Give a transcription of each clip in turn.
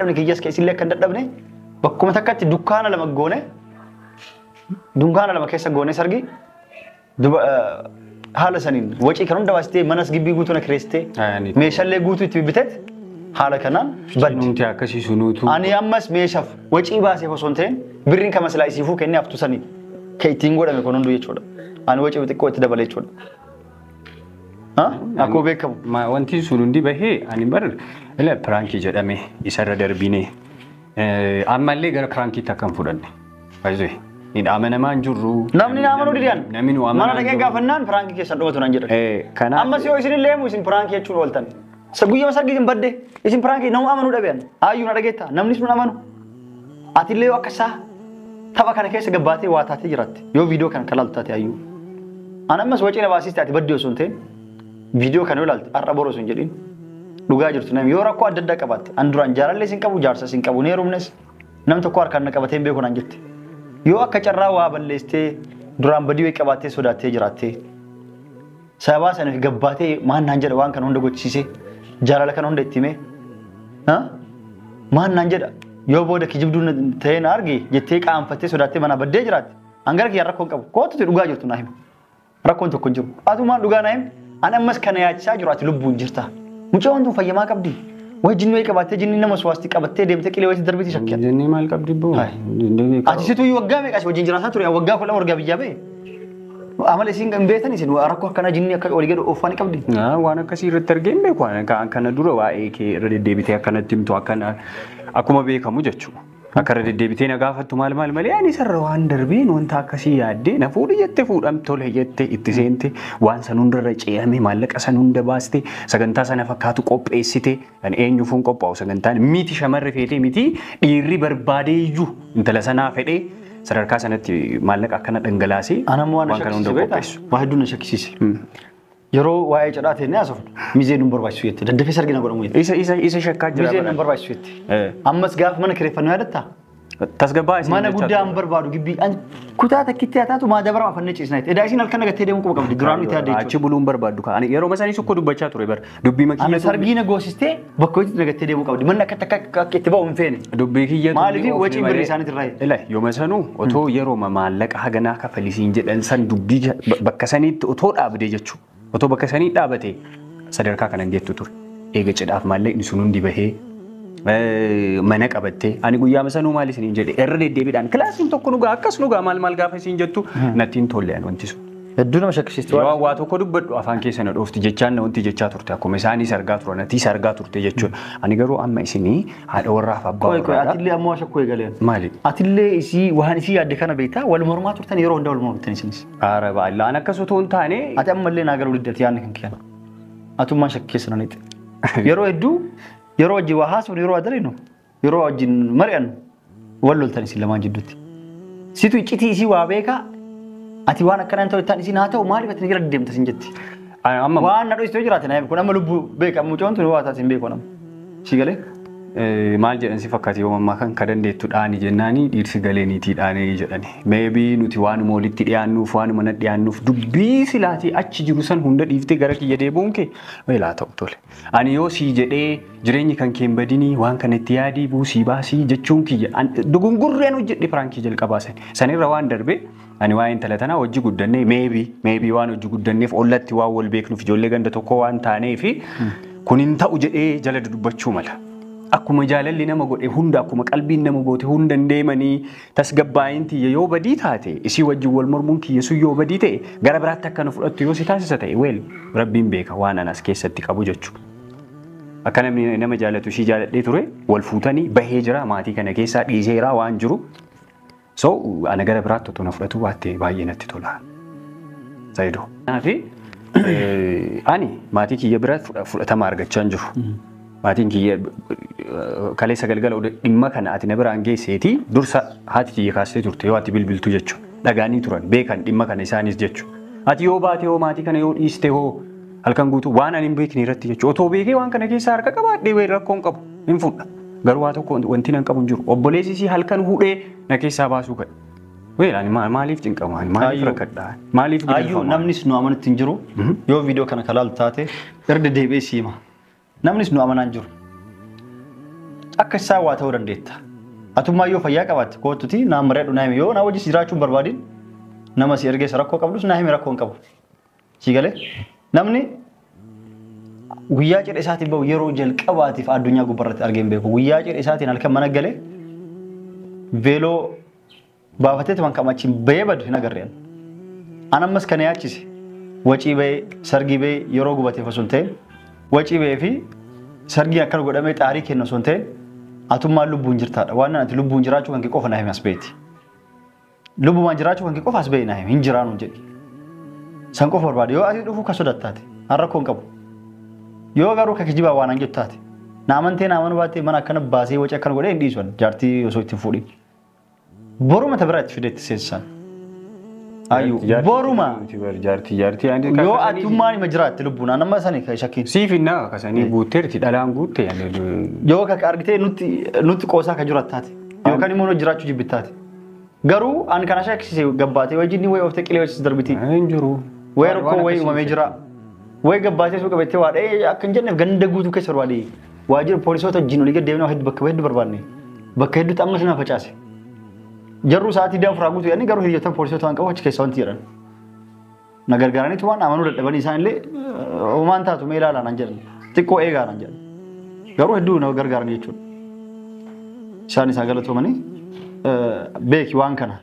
namni kiyyaas keessillee akka dadhabne bakkuma takkatti dukkaana lama goone dunkaana lama keessa goone sargi haala saniin wacii kan hunda baastee manas gibbii guutuu na kireessitee meeshaalee guutuu itti bibbitet haala kanaan baddi. Nuti akkasii sunuutu. Ani ammas meeshaaf wacii baasee osoo hin ta'in birriin kama silaa isiifuu kennee haftu sanii kan ittiin godhame kun hunduu jechuudha. Ani wacii xiqqoo itti dabalee jechuudha. Akkuma beekamu. Wanti sun hundi bahee ani bar pirankii jedhame isarra darbine ammallee gara pirankiitti akkam fudhanne. Baay'ee. Ni amanamaan jirru. Namni amanuu didiyaan. Namni nu amana. Mana dhaqee gaafannaan pirankii keessan dhumatu nan jedhan. Ammas yoo isin illee isin pirankii jechuun ooltan. Guyyaa sargii isin badde isin pirankii nama amanuu dhabean. Aayyuu na dhageetta namni sun amanu. Ati illee akka isaa tapha kana keessa gabbaatee waa taatee jiraatti. Yoo viidiyoo kana kalaaltu taate aayyuu. Ani ammas wacii na baasiste ati baddee osoo hin ta'in viidiyoo kana yoo ilaalte har'a boroo sun jedhin dhugaa jirtu namni yoo rakkoo adda addaa qabaatte an duraan jaalallee sin qabu jaarsa sin qabu neerumnes nam tokko harkaan na qabatee beeku naan jette. Yoo akka carraa waa balleessitee duraan badii wayii qabaattee sodaattee jiraattee sababa sanaaf gabbaatee maan naan jedha waan kana hunda gochisiisee jaalala kana hunda itti himee maan naan jedha yoo booda kijibduu ta'ee na arge jettee qaanfattee sodaattee mana baddee jiraatte hangara kiyyaan rakkoon qabu kootutti dhugaa jirtu naa hima rakkoon tokko hin jiru atumaan dhugaa naa hima ani ammas kana yaachisaa jiru ati lubbuun jirta mucaa wantuun fayyamaa qabdi. Wajjin way qabattee jinni nama suwaasti qabattee deemtee qilee wayitti darbiti shakkiya. Jinni maal qabdi boo? Ati situ waggaa meeqas wajjin jiraataa ture waggaa kudha wargaa biyyaa ba'e. Amala isiin kan beetan isin rakkoo akkana jinni akka walii gadu oofanii qabdi. Waan akkasii irratti argeen beeku kana dura waa'ee kee irra deddeebitee akkanatti himtu akkuma beekamu jechuudha. Akka irra deddeebitee na gaafattu maal malee ani sarara waan darbeen wanta akkasii yaaddee na fuudhi jettee fuudham tole jettee itti seente waan san hundarra ce'ame maallaqa san hunda baaste sagantaa sana fakkaatu qopheessite kan eenyuufuun qophaa'u sagantaan miti shamarri feetee miti dhiirri barbaadeeyyuu intala sanaa fedhee sadarkaa sanatti maallaqa akkana dhangalaasee waan kana hunda qopheessu. Waa hedduu na shakkisiise. Yeroo waa'ee cidhaa ta'e ni haasofnu mizee nu barbaachisu jette daddafee sargina godhamu jette. Isa shakkaa jira. Mizee nu barbaachisu jette. Ammas gaafa mana kireeffannoo yaadatta. Tasgabbaa isin mana guddaa hin barbaadu gibbii kutaa takkitti haa taatu maadabara afaan ciisnaa jette. Edaa isin halkan nagattee deemuu qaba qabdi duraan itti yaadde jechuudha. Achi buluun barbaaddu kaa yeroo masanii sukko dubbachaa ture bar dubbii makiyyaa. Ani sargiina goosistee bakka itti nagattee deemuu qabdi manni akka itti ba'u hin feene. Dubbii kiyyaa. Maaliif wacii birrii isaaniitti irraa jedhe. Ila yoo masanuu otoo yeroo maallaqa haganaa kafalisiin jedhan san dubbii bakka saniitti otoo dhaabdee jechuudha. Otoo bakka sanii dhaabatee sadarkaa kanan jettu ture. Eega cidhaaf maallaqni sun hundi bahee mana qabattee ani guyyaa masanuu maal isiniin jedhe irra deddeebiidhaan kilaasiin tokko nugaa akkas nugaa maal gaafa isiin jettu nattiin tollean wanti sun. Hedduu nama shakkisiistu. Waa tokko dubbadhu afaan keessa na dhoofti jechaan na wanti jechaa turte akkuma isaanis argaa turan atiis argaa turte jechuudha. Ani garuu amma isinii haadha warraaf abbaa warraadha. Atillee ammoo shakkuu eegaleen. Maali? Atillee isii waan isii yaadde kana beektaa wal mormaa turtan yeroo hundaa wal mormatan isinis. Aara baay'illaan akkas otoo hin taane. Ati ammallee naa garuu diddati yaadni kan kenna. Atummaan shakkeessa nan itti. Yeroo hedduu yeroo wajjin waa haasofnu yeroo adarinu yeroo wajjin mari'annu wal loltan isin lamaan jidduutti. Situ iccitii isii waa beekaa ati waan akkanaan ta'u ittaan isin haa ta'u maaliif ati jira deemta sin jetti. Waan na dho'istoo jiraate naa kun amma lubbuu beeka mucaan tuni waa taasisin beeku nama. Si galee? Maal jedhan si fakkaate yoo mammaa kan dandeettu dhaani jennaanii dhiirsi galee niitii dhaanii jedhani. Meebii nuti waanuma walitti dhiyaannuuf waanuma na dhiyaannuuf dubbii silaatii achi jiru san hunda dhiiftee gara kiyya deebi'uun kee weelaa ta'u tole. Ani yoo sii jedhee jireenyi kan kee hin badinii waan kana itti yaadii buusii baasii jechuun kiyya dugungurreen hojjedhe firaankii jalqabaa sani. Sanirra waan darbee ani waa'ee intala tanaa hojii guddannee meebii waan hojii guddanneef ollatti waan wal beeknuuf ijoollee ganda tokko waan taaneefi kun hin ta'u jedhee jala dubbachuu mala. Akkuma jaalalli nama godhe hunda akkuma qalbiin nama goote hunda deemanii tasgabbaa'in tiyya yoo badii taate isii wajjin wal mormuun kiyya sun yoo badii ta'e gara biraatti akkana fudhattu yoo si taasisa ta'e weel rabbiin beeka waan anas keessatti qabu jechuudha. Akka namni nama jaalatu ishii jaaladhee ture wal fuutanii bahee jira maatii kana keessaa dhiiseeraa waan jiru. So ana gara biraatti otoo na fudhatu baattee baay'ee natti tola. Zaidoo. Naafi ani maatii kiyya bira fudhatama argachaa hin jiru. Maatiin kiyya kaleessa galgala dhimma kana ati na biraan geesseeti dursa haati kiyya kaastee turte yoo ati bilbiltu jechuudha. Dhagaanii turan beekan dhimma kana isaanis jechuudha. Ati yoo baate hoo maatii kana yoo dhiiste hoo halkan guutuu waan ani hin beekne irratti jechuudha. Otoo beekee waan kana keessaa harka qabaadhee wayii rakkoon qabu hin fudha. Garuu waa tokko wanti nan qabu hin jiru. Obboleessi isii halkan hudhee na keessaa baasuu gadha. Weelaan maaliif cinqamaan maaliif rakkadhaa maaliif gidduudha. Ayyuu namnis nu amanatti hin jiru yoo viidiyoo kana kalaaltu taate erga deebi'ee siima. Namnis nu amanaan jiru. akka isaa waa ta'uu dandeetta. Atummaa yoo fayyaa qabaatte kootuti naan bareedu naa himi yoo naa wajjin jiraachuun barbaadin nama si ergeessa rakkoo qabdus naa himi rakkoo hin qabu. Si galee namni guyyaa cidha isaatiin bahu yeroo jalqabaatiif addunyaa gubbarratti argeen beeku. Guyyaa cidha isaatiin halkan mana galee veeloo baafateetu waan kamachiin bahee badu hin agarreen. Anammas kana yaachise wacii bahee sargii bahee yeroo gubateef osoo hin ta'in wacii bahee fi sargii akkana godhamee xaarii kennu osoo hin ta'in atummaan lubbuun jirtaadha. Waan ati lubbuun jiraachuu kan kee qofa naa himi as baheeti. Lubbumaan jiraachuu kan kee qofa as bahee naa himi hin jiraanu jedhi. San qofa barbaade yoo asii dhufuu ka sodattaate an rakkoo hin qabu. Yoo garuu ka kijibaa waan an jettaate na amantee na amanu baatee mana akkana baasee waci akkana godhee hin dhiisan jaartii osoo ittiin fuudhin. Boruma ta biraa itti fideetti seensisan. Ayyuu boruma yoo atummaan ima jiraatte lubbuun anamma sanii ka shakkiin. Siifinnaa akkasanii guutteerti dhalaan guutte. Yoo ka argitee nutti qoosaa ka jiraataate yookaan immoo jiraachuu jibbittaate. Garuu an kana shakkisee gabbaatee wajjin wayi oftee qilee wajjin darbiti. Hin jiru. Wayi rakkoo wayi uumamee jira. Wayi gabbaatee suuqa beektee waa dha'ee akka hin jenneef ganda guutuu keessa barbaade. Waajjira poolisoota wajjin olii gad deemnee bakka hedduu barbaadne. Bakka hedduutti ammas na facaase. Jarru sa'aatii daafraa guutuu yaani garuu hiriyoota poolisoota waan qabu achi keessa wanti jedhan. Na gargaaraniitu waan amanuu dadhabanii isaanillee homaan taatu mee ilaalaa nan jedhan. Xiqqoo eegaa nan jedhan. Garuu hedduu na gargaaran jechuudha. Isaan isaa galatoomanii beeki waan kana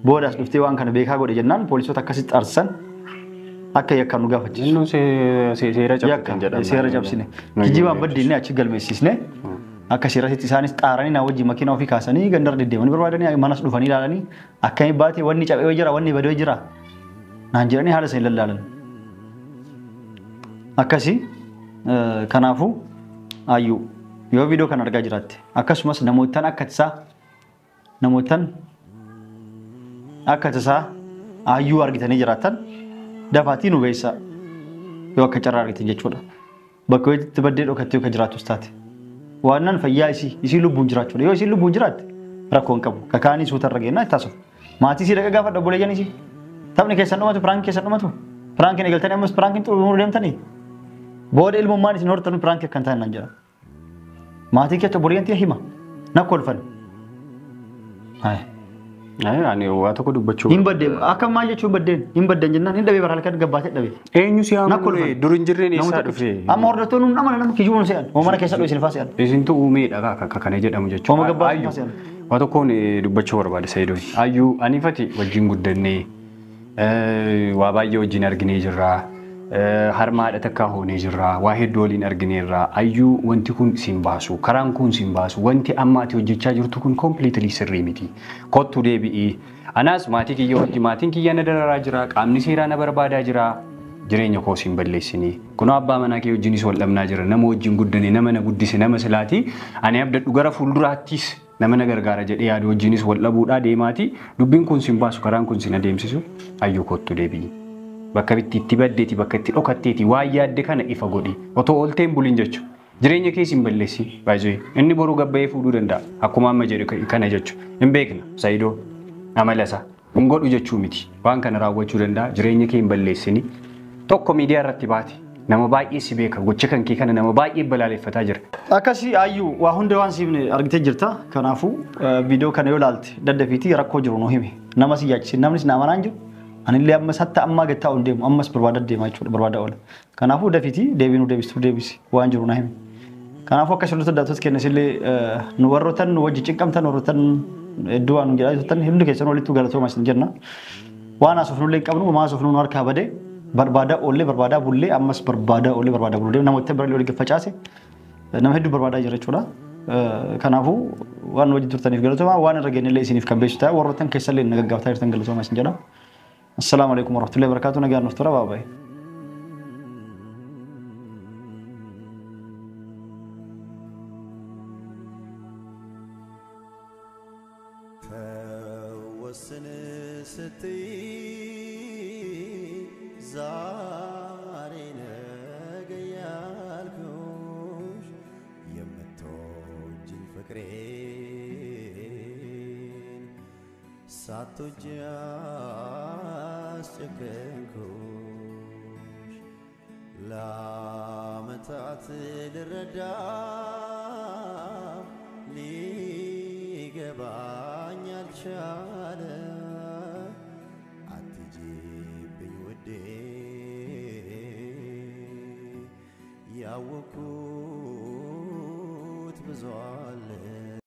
boodaas dhuftee waan kana beekaa godhe jennaan poolisoota akkasitti aarsan akka yakkan nu gaafachiisu. Innu seera cabsine jedhama. Seera cabsine. Kijibaan baddiinne achi galmeessisne akka seerasitti isaanis xaaranii na wajjin makiinaa ofii kaasanii gandar deddeemanii barbaadanii manas dhufanii ilaalanii akkami baatee wanni cabee jira wanni badee jira naan jedhanii haala isaanii lallaalan. Akkasii kanaafuu ayyuu yoo viidiyoo kan argaa jiraatte akkasumas namootaan akka tasaa ayyuu argitanii jiraatan dafaatii nu beessa yoo akka carraa argitan jechuudha. Bakka itti baddee dhokattee akka jiraattus taate. Waan fayyaa isii lubbuun jiraachuudha. Yoo isii lubbuun jiraatte rakkoo hin qabu. Kakaanii suutarra geenna itti taasif. Maatii isii dhaqa gaafa dhabbolee janis taphni keessan dhumatu piraanki keessan dhumatu. Piraankiin eegaltanii ammas piraankiin xumuruu deemtanii. Booda ilmummaan isin hortanu piraanki akkan ta'an nan jedha. Maatii keessa obboleeyyantii hima. Na kolfan. Ani waa tokko dubbachuu. Hin baddeen akka maal jechuun baddeen hin baddeen jennaan hin dhabee baralkan gabbaatee dhabee. Eenyu si haamuu dur hin jirreen eessaa dhufee. Amma hordoftoonni nama nama kijuun se'an. Mana keessa dhufe isin faasi'an. Isintu uumeedha kana jedhamu jechuudha. Oma gabbaatee faasi'an. Waa tokkoon dubbachuu barbaade Saayidoo. Ayyuu anifati wajjin guddannee waa baay'ee wajjin arginee jirra. Harmaadha takkaa hoonee jirra. Waa hedduu waliin argineerra. Ayyuu wanti kun siin baasu. Karaan kun siin baasu. Wanti amma ati hojjechaa jirtu kun completely sirrii miti. Kottu deebi'ii. Anaas maatii kiyya wajji maatiin kiyya na dararaa jira. Qaamni seeraa na barbaadaa jira. Jireenya koo siin balleessinii. Kunoo abbaa manaa kee wajjinis wal dhabnaa jira. Nama wajjin guddane, nama na guddise, nama silaati. Ani abdadhu gara fuulduraattis nama na gargaara jedhee yaadu wajjinis wal dhabuudhaa deemaati. Dubbiin kun siin baasu. Karaan kun siin adeemsisu. Ayyuu kottu deebi'ii. Bakka itti baddeeti bakka itti dhokatteeti waa yaadde kana ifa godhi otoo oolteen buliin jechuudha. Jireenya kee siin balleessi baay'ee inni boruu gabbayee fuudhuu danda'a akkuma amma jedhe kana jechuudha. Hin beekna Saayidoo amala isaa hin godhu jechuu miti waan kana raawwachuu danda'a jireenya kee hin balleessini tokko miidiyaa irratti baate nama baay'ee si beeka gocha kan kee kana nama baay'ee balaaleffataa jira. Akkasii ayyuu waa hunda waan siifne argitee jirta kanaafuu viidiyoo kana yoo ilaalte daddafiitii rakkoo jiru nu himi nama si yaachise namnis na amanaan jiru. Anillee ammas hatta ammaa gattaa ol deemu ammas barbaada deemaa jechuudha barbaada oola. Kanaafuu dafiitii deebiinuu deebistuu deebisi waan jiru na himi. Kanaafuu akka shulluuta daatoos kennesillee nu warroottan nu wajji cinqamtan warroottan hedduu waan jedhaa jirtan hundi keessan walittuu galatooma isin jenna. Waan haasofnullee hin qabnu homaa haasofnuu nu harkaa badee barbaada oollee barbaadaa bullee ammas barbaada oollee barbaada bullee namoota birallee olii facaase nama hedduu barbaadaa jira jechuudha. Kanaafuu waan wajji turtaniif galatooma waan irra geenyellee isiniif kan beeksisu ta'a warroottan keessallee nagaggaafataa jirtan galatooma isin jedha. السلام عليكم ورحمة الله وبركاته نجار نفترى باباي لا متعت للرداء ሊገባኝ አልቻለ አትጂብኝ ውዴ ያወኩት ብዙ አለ